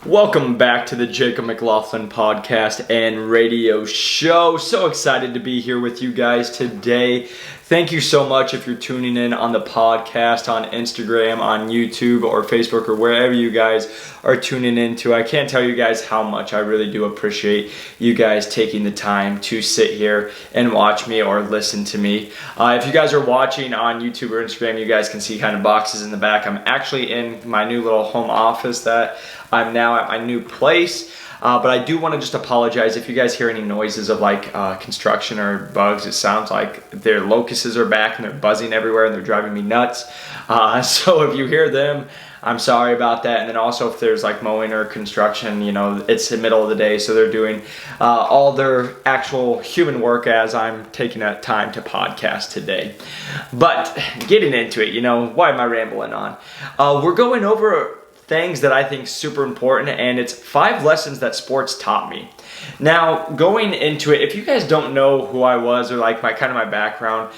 Welcome back to the Jacob McLaughlin podcast and radio show. So excited to be here with you guys today. Thank you so much if you're tuning in on the podcast, on Instagram, on YouTube, or Facebook, or wherever you guys are tuning into. I can't tell you guys how much I really do appreciate you guys taking the time to sit here and watch me or listen to me. If you guys are watching on YouTube or Instagram, you guys can see kind of boxes in the back. I'm actually in my new little home office that I'm now at my new place. But I do want to just apologize if you guys hear any noises of construction or bugs. It sounds like their locusts are back and they're buzzing everywhere and they're driving me nuts. So if you hear them, I'm sorry about that. And then also if there's mowing or construction, it's the middle of the day, so they're doing all their actual human work as I'm taking that time to podcast today. But getting into it, why am I rambling on? We're going over things that I think super important, and it's 5 lessons that sports taught me. Now, going into it, if you guys don't know who I was or my background,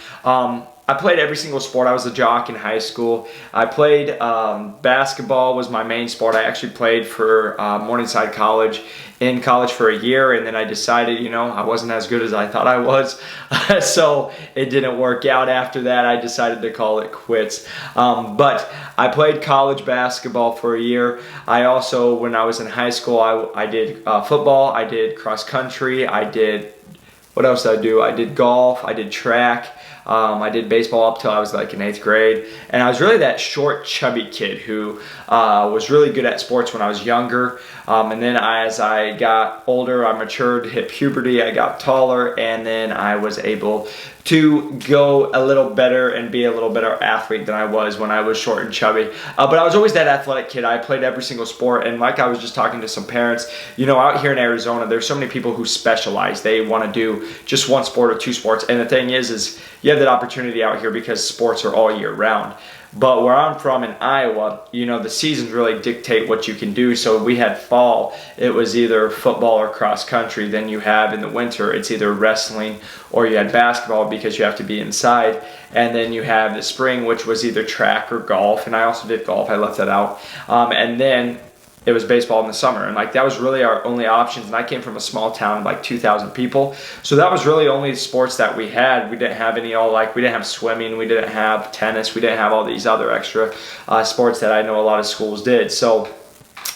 I played every single sport. I was a jock in high school. I played basketball was my main sport. I actually played for Morningside College in college for a year, and then I decided, I wasn't as good as I thought I was. So it didn't work out after that. I decided to call it quits. But I played college basketball for a year. I also, when I was in high school, I did football. I did cross country. What else did I do? I did golf. I did track. I did baseball up till I was in 8th grade, and I was really that short, chubby kid who was really good at sports when I was younger. And then as I got older, I matured, hit puberty, I got taller, and then I was able to go a little better and be a little better athlete than I was when I was short and chubby. But I was always that athletic kid. I played every single sport, and I was just talking to some parents, out here in Arizona, there's so many people who specialize. They want to do just one sport or 2 sports, and the thing is you have that opportunity out here because sports are all year round. But where I'm from in Iowa, the seasons really dictate what you can do. So we had fall, it was either football or cross country. Then you have in the winter, it's either wrestling or you had basketball because you have to be inside. And then you have the spring, which was either track or golf. And I also did golf, I left that out. And then it was baseball in the summer, and that was really our only options. And I came from a small town of 2,000 people, so that was really only sports that we had. We didn't have any we didn't have swimming, we didn't have tennis, we didn't have all these other extra sports that I know a lot of schools did. So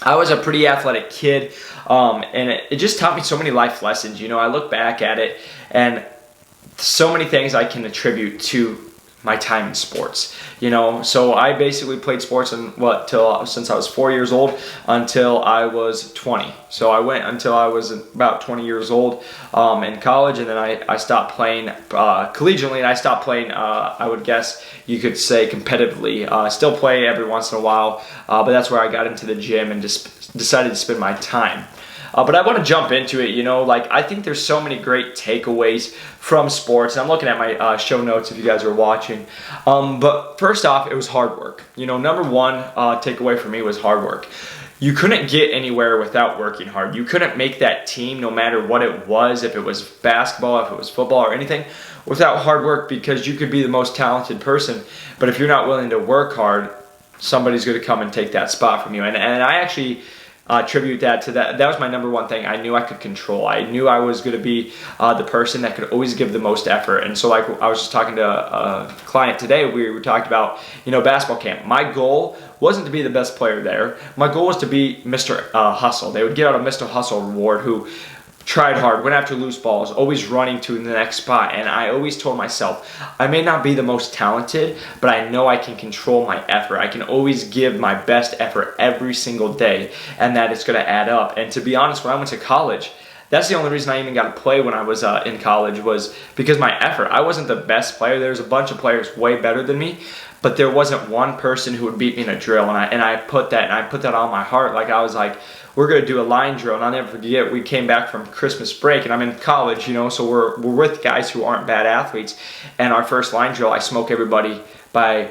I was a pretty athletic kid, and it just taught me so many life lessons. I look back at it, and so many things I can attribute to my time in sports. So I basically played sports since I was 4 years old until I was 20. So I went until I was about 20 years old in college, and then I stopped playing collegiately, and I stopped playing, I would guess you could say competitively. Still play every once in a while, but that's where I got into the gym and just decided to spend my time. But I want to jump into it, I think there's so many great takeaways from sports. And I'm looking at my show notes if you guys are watching. But first off, it was hard work. Number one takeaway for me was hard work. You couldn't get anywhere without working hard. You couldn't make that team, no matter what it was, if it was basketball, if it was football or anything, without hard work, because you could be the most talented person. But if you're not willing to work hard, somebody's going to come and take that spot from you. And I actually attribute that to that. That was my number one thing I knew I could control. I knew I was going to be the person that could always give the most effort. And so I was just talking to a client today. We were talking about, basketball camp. My goal wasn't to be the best player there. My goal was to be Mr. Hustle. They would get out a Mr. Hustle reward who tried hard, went after loose balls, always running to the next spot. And I always told myself, I may not be the most talented, but I know I can control my effort. I can always give my best effort every single day, and that it's going to add up. And to be honest, when I went to college, that's the only reason I even got to play when I was in college, was because my effort. I wasn't the best player. There was a bunch of players way better than me, but there wasn't one person who would beat me in a drill. And I put that on my heart. I was like, we're going to do a line drill. And I'll never forget, we came back from Christmas break, and I'm in college, so we're with guys who aren't bad athletes. And our first line drill, I smoke everybody by,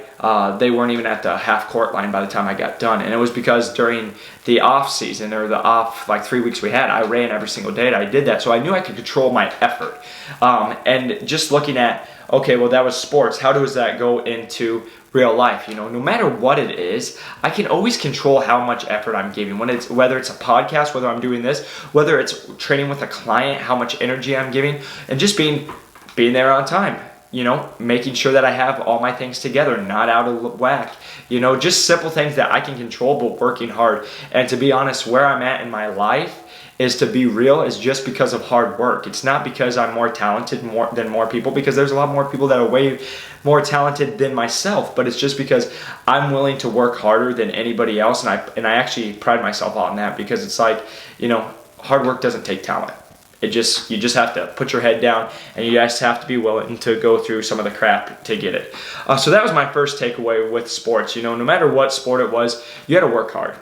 they weren't even at the half court line by the time I got done. And it was because during the off season, or the off 3 weeks we had, I ran every single day, and I did that. So I knew I could control my effort. And just looking at okay, well, that was sports. How does that go into real life? You know, no matter what it is, I can always control how much effort I'm giving. Whether it's a podcast, whether I'm doing this, whether it's training with a client, how much energy I'm giving, and just being there on time. You know, making sure that I have all my things together, not out of whack. You know, just simple things that I can control, but working hard. And to be honest, where I'm at in my life is, to be real, is just because of hard work. It's not because I'm more talented than more people, because there's a lot more people that are way more talented than myself, but it's just because I'm willing to work harder than anybody else, and I actually pride myself on that, because it's like, you know, hard work doesn't take talent. You just have to put your head down, and you guys have to be willing to go through some of the crap to get it. So that was my first takeaway with sports. You know, no matter what sport it was, you had to work hard.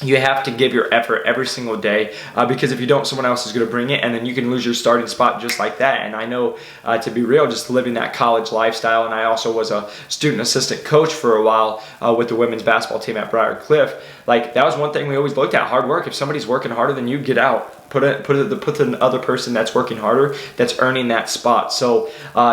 You have to give your effort every single day, because if you don't, someone else is going to bring it, and then you can lose your starting spot just like that. And I know, to be real, just living that college lifestyle, and I also was a student assistant coach for a while with the women's basketball team at Briar Cliff. Like, that was one thing we always looked at: hard work. If somebody's working harder than you, get out. Put the other person that's working harder, that's earning that spot. So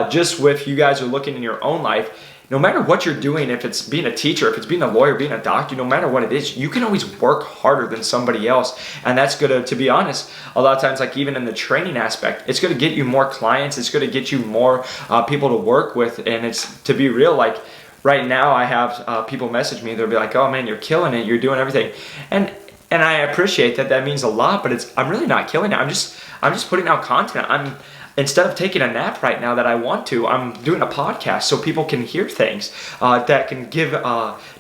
just with you guys are looking in your own life, no matter what you're doing, if it's being a teacher, if it's being a lawyer, being a doctor, no matter what it is, you can always work harder than somebody else. And that's going to be honest, a lot of times, like even in the training aspect, it's going to get you more clients. It's going to get you more people to work with. And it's, to be real, like right now I have people message me. They'll be like, oh man, you're killing it. You're doing everything. And I appreciate that. That means a lot, but I'm really not killing it. I'm just putting out content. Instead of taking a nap right now that I want to, I'm doing a podcast so people can hear things that can give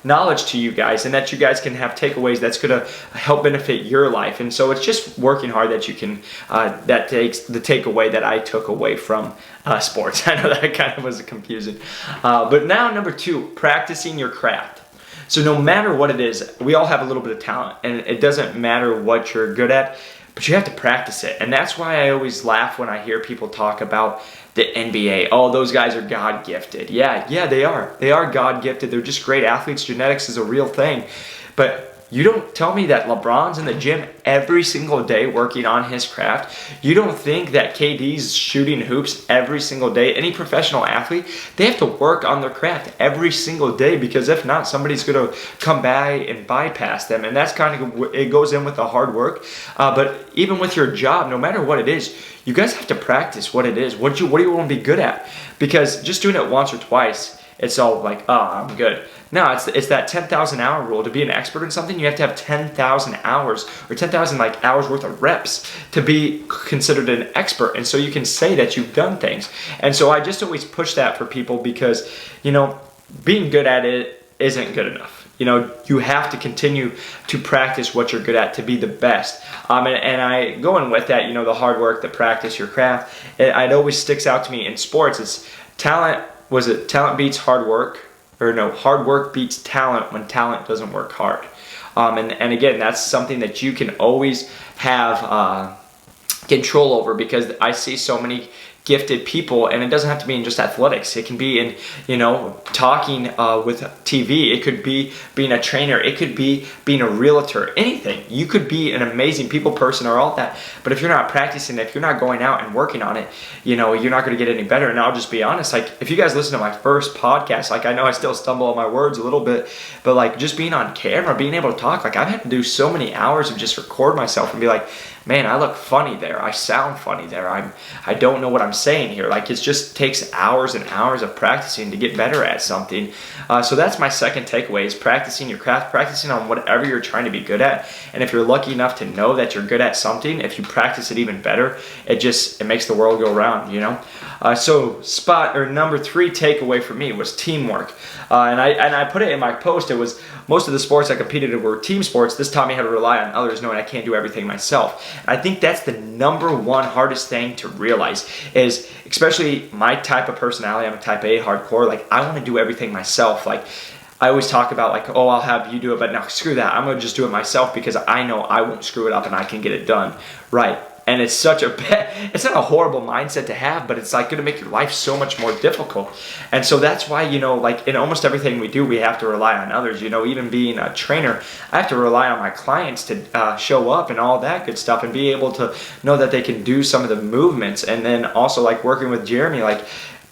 knowledge to you guys, and that you guys can have takeaways that's going to help benefit your life. And so it's just working hard that you can, that takes the takeaway that I took away from sports. I know that kind of was confusing. But now, number 2, practicing your craft. So no matter what it is, we all have a little bit of talent, and it doesn't matter what you're good at, but you have to practice it. And that's why I always laugh when I hear people talk about the NBA. Oh, those guys are God-gifted. Yeah, they are. They are God-gifted. They're just great athletes. Genetics is a real thing. But you don't tell me that LeBron's in the gym every single day working on his craft. You don't think that KD's shooting hoops every single day. Any professional athlete, they have to work on their craft every single day, because if not, somebody's going to come by and bypass them. And that's kind of, it goes in with the hard work. But even with your job, no matter what it is, you guys have to practice what it is. What do you want to be good at? Because just doing it once or twice, it's all like, oh, I'm good. No, it's that 10,000 hour rule. To be an expert in something, you have to have 10,000 hours or 10,000 hours worth of reps to be considered an expert. And so you can say that you've done things. And so I just always push that for people, because, you know, being good at it isn't good enough. You know, you have to continue to practice what you're good at to be the best. And I going with that, you know, the hard work, the practice, your craft. It always sticks out to me in sports. It's talent. Was it talent beats hard work? Or no, hard work beats talent when talent doesn't work hard. And again, that's something that you can always have control over, because I see so many gifted people, and it doesn't have to be in just athletics. It can be in, you know, talking with TV. It could be being a trainer. It could be being a realtor. Anything. You could be an amazing people person or all that. But if you're not practicing, if you're not going out and working on it, you know, you're not going to get any better. And I'll just be honest, like, if you guys listen to my first podcast, like, I know I still stumble on my words a little bit, but like, just being on camera, being able to talk, like, I've had to do so many hours of just record myself and be like, man, I look funny there. I sound funny there. I don't know what I'm saying here. Like, it just takes hours and hours of practicing to get better at something. So that's my second takeaway, is practicing your craft, practicing on whatever you're trying to be good at. And if you're lucky enough to know that you're good at something, if you practice it even better, it makes the world go round, you know? So number 3 takeaway for me was teamwork. And I put it in my post. It was, most of the sports I competed in were team sports. This taught me how to rely on others, knowing I can't do everything myself. And I think that's the number 1 hardest thing to realize, is especially my type of personality. I'm a type A hardcore. Like, I want to do everything myself. Like, I always talk about, like, oh, I'll have you do it, but no, screw that. I'm going to just do it myself, because I know I won't screw it up and I can get it done right. And it's such it's not a horrible mindset to have, but it's like going to make your life so much more difficult. And so that's why, you know, like in almost everything we do, we have to rely on others. You know, even being a trainer, I have to rely on my clients to show up and all that good stuff, and be able to know that they can do some of the movements. And then also, like, working with Jeremy, like,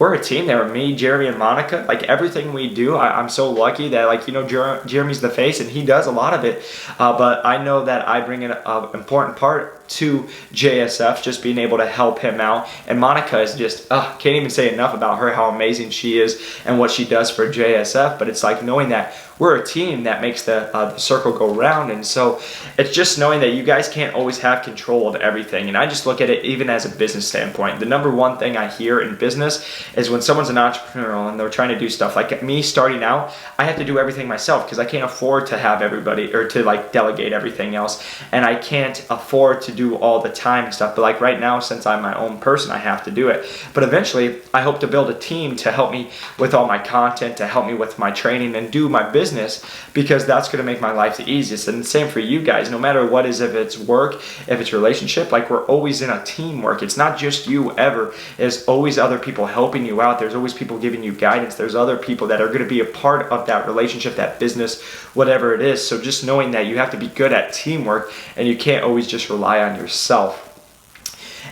we're a team there. Me, Jeremy, and Monica. Like everything we do, I'm so lucky that like Jeremy's the face and he does a lot of it. But I know that I bring an important part to JSF, just being able to help him out. And Monica is just can't even say enough about her, how amazing she is and what she does for JSF. But it's like knowing that we're a team that makes the circle go round. And so it's just knowing that you guys can't always have control of everything. And I just look at it even as a business standpoint. The number one thing I hear in business is when someone's an entrepreneur and they're trying to do stuff like me starting out, I have to do everything myself because I can't afford to have everybody or to like delegate everything else. And I can't afford to do all the time and stuff. But like right now, since I'm my own person, I have to do it. But eventually I hope to build a team to help me with all my content, to help me with my training and do my business, because that's going to make my life the easiest. And the same for you guys, no matter what is, if it's work, if it's relationship, like we're always in a teamwork. It's not just you ever. There's always other people helping you out. There's always people giving you guidance. There's other people that are going to be a part of that relationship, that business, whatever it is. So just knowing that you have to be good at teamwork and you can't always just rely on yourself.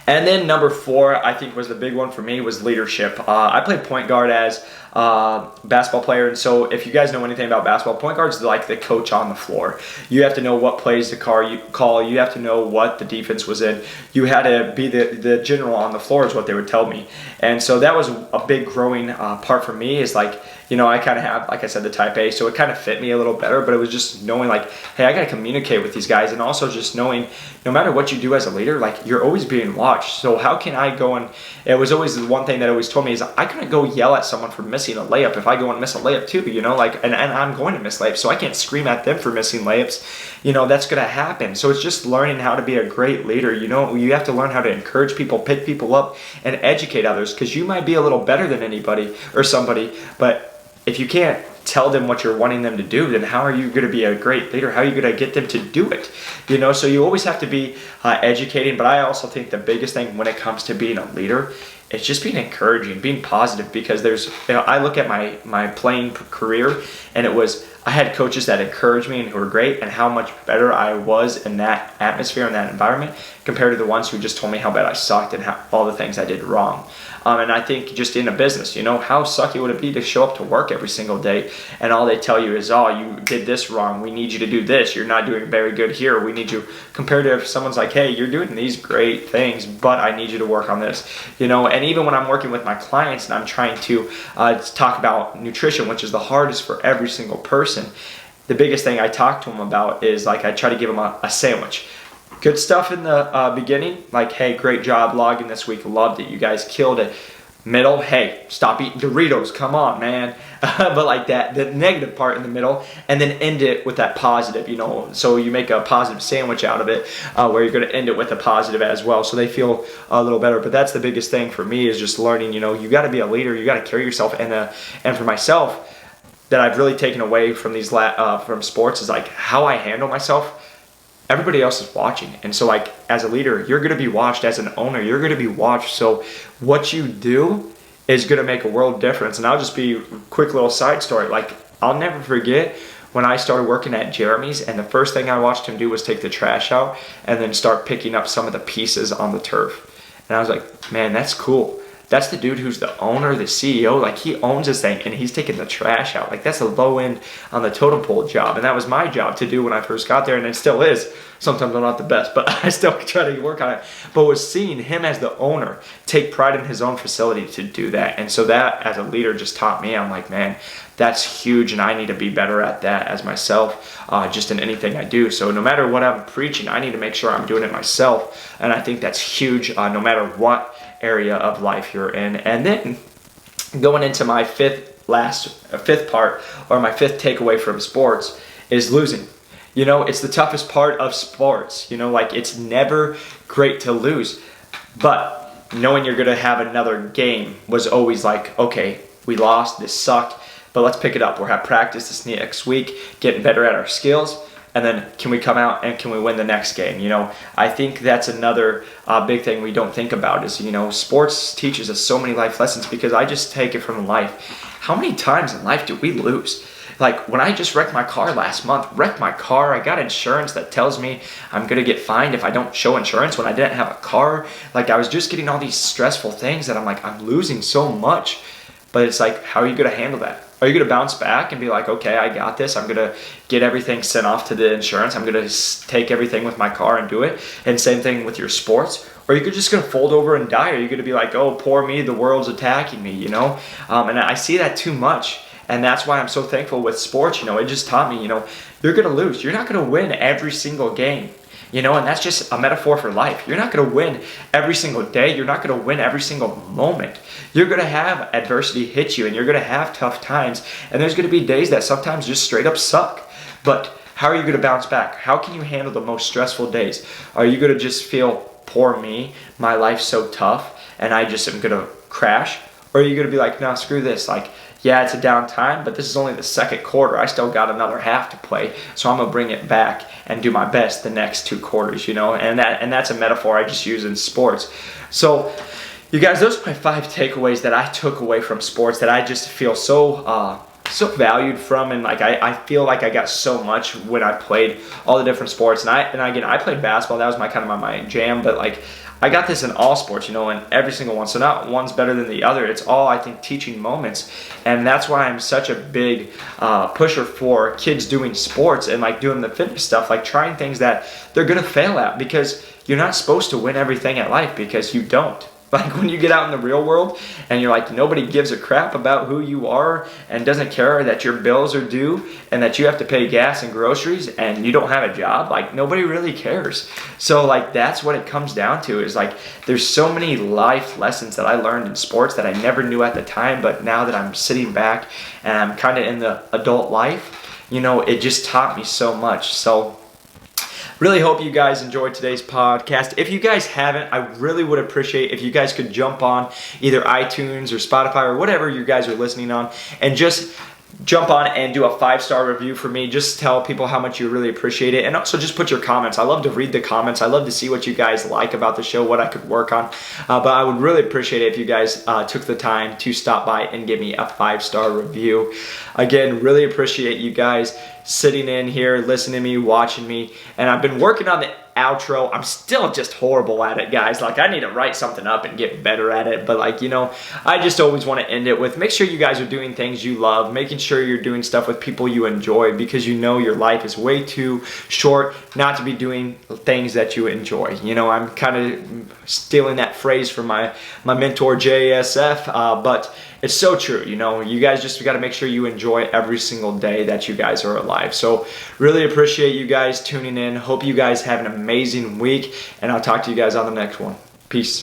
And then number 4, I think was the big one for me, was leadership. I played point guard as basketball player, and so if you guys know anything about basketball, point guard's like the coach on the floor. You have to know what plays to call. You have to know what the defense was in. You had to be the general on the floor is what they would tell me. And so that was a big growing part for me, is like, I kind of have, like I said, the type A, so it kind of fit me a little better, but it was just knowing like, hey, I got to communicate with these guys, and also just knowing no matter what you do as a leader, like you're always being watched. So how can I go and, it was always the one thing that always told me is I couldn't go yell at someone for missing a layup if I go and miss a layup too, like, and I'm going to miss layups, so I can't scream at them for missing layups. That's going to happen. So it's just learning how to be a great leader. You have to learn how to encourage people, pick people up, and educate others, because you might be a little better than anybody or somebody, but if you can't tell them what you're wanting them to do, then how are you going to be a great leader? How are you going to get them to do it? So you always have to be educating. But I also think the biggest thing when it comes to being a leader is just being encouraging, being positive, because I look at my playing career, and I had coaches that encouraged me and who were great, and how much better I was in that atmosphere and that environment compared to the ones who just told me how bad I sucked and all the things I did wrong. And I think just in a business, how sucky would it be to show up to work every single day and all they tell you is, oh, you did this wrong. We need you to do this. You're not doing very good here. We need you. Compared to if someone's like, hey, you're doing these great things, but I need you to work on this. And even when I'm working with my clients and I'm trying to talk about nutrition, which is the hardest for every single person, the biggest thing I talk to them about is like I try to give them a sandwich. Good stuff in the beginning, like, hey, great job logging this week, loved it, you guys killed it. Middle, hey, stop eating Doritos, come on, man. But like that, the negative part in the middle, and then end it with that positive, so you make a positive sandwich out of it, where you're going to end it with a positive as well, so they feel a little better. But that's the biggest thing for me, is just learning, you got to be a leader, you got to carry yourself, and for myself, that I've really taken away from these from sports is like how I handle myself. Everybody else is watching, and so like as a leader, you're going to be watched. As an owner, you're going to be watched. So what you do is going to make a world difference. And I'll just be a quick little side story. Like I'll never forget when I started working at Jeremy's, and the first thing I watched him do was take the trash out and then start picking up some of the pieces on the turf. And I was like, man, that's cool. That's the dude who's the owner, the CEO, like he owns this thing and he's taking the trash out. Like that's a low end on the totem pole job. And that was my job to do when I first got there, and it still is. Sometimes I'm not the best, but I still try to work on it. But was seeing him as the owner take pride in his own facility to do that. And so that as a leader just taught me, I'm like, man, that's huge, and I need to be better at that as myself, just in anything I do. So no matter what I'm preaching, I need to make sure I'm doing it myself. And I think that's huge, no matter what area of life you're in. And then going into my fifth part, or my fifth takeaway from sports, is losing. It's the toughest part of sports. Like it's never great to lose, but knowing you're going to have another game was always like, okay, we lost, this sucked, but let's pick it up. We'll have practice this next week, getting better at our skills. And then can we come out and can we win the next game? I think that's another big thing we don't think about is, sports teaches us so many life lessons, because I just take it from life. How many times in life do we lose? Like when I just wrecked my car last month, I got insurance that tells me I'm gonna get fined if I don't show insurance when I didn't have a car. Like I was just getting all these stressful things that I'm like, I'm losing so much. But it's like, how are you gonna handle that? Are you gonna bounce back and be like, okay, I got this. I'm gonna get everything sent off to the insurance. I'm gonna take everything with my car and do it. And same thing with your sports. Or you're just gonna fold over and die. Or you're gonna be like, oh, poor me, the world's attacking me, you know? And I see that too much. And that's why I'm so thankful with sports. You know, it just taught me, you know, you're gonna lose. You're not gonna win every single game. You know, and that's just a metaphor for life. You're not going to win every single day. You're not going to win every single moment. You're going to have adversity hit you, and you're going to have tough times. And there's going to be days that sometimes just straight up suck. But how are you going to bounce back? How can you handle the most stressful days? Are you going to just feel, poor me, my life's so tough, and I just am going to crash? Or are you going to be like, no, screw this. Like, yeah, it's a down time, but this is only the second quarter. I still got another half to play, so I'm gonna bring it back and do my best the next 2 quarters, you know. And that's a metaphor I just use in sports. So, you guys, those are my 5 takeaways that I took away from sports that I just feel so valued from, and like I feel like I got so much when I played all the different sports. And again, I played basketball. That was my jam, but like, I got this in all sports, you know, in every single one. So not one's better than the other. It's all, I think, teaching moments. And that's why I'm such a big pusher for kids doing sports and like doing the fitness stuff, like trying things that they're going to fail at, because you're not supposed to win everything at life, because you don't. Like when you get out in the real world and you're like, nobody gives a crap about who you are and doesn't care that your bills are due and that you have to pay gas and groceries and you don't have a job, like nobody really cares. So like that's what it comes down to, is like there's so many life lessons that I learned in sports that I never knew at the time, but now that I'm sitting back and I'm kind of in the adult life, you know, it just taught me so much. So really hope you guys enjoyed today's podcast. If you guys haven't, I really would appreciate if you guys could jump on either iTunes or Spotify or whatever you guys are listening on, and just jump on and do a 5-star review for me. Just tell people how much you really appreciate it, and also just put your comments. I love to read the comments. I love to see what you guys like about the show, what I could work on. But I would really appreciate it if you guys took the time to stop by and give me a 5-star review. Again, really appreciate you guys sitting in here, listening to me, watching me. And I've been working on the outro. I'm still just horrible at it, guys. Like, I need to write something up and get better at it. But like, you know, I just always want to end it with, make sure you guys are doing things you love, making sure you're doing stuff with people you enjoy, because you know your life is way too short not to be doing things that you enjoy. You know, I'm kind of stealing that phrase from my mentor JSF, but it's so true. You know, you guys just got to make sure you enjoy every single day that you guys are alive. So really appreciate you guys tuning in. Hope you guys have an amazing week, and I'll talk to you guys on the next one. Peace.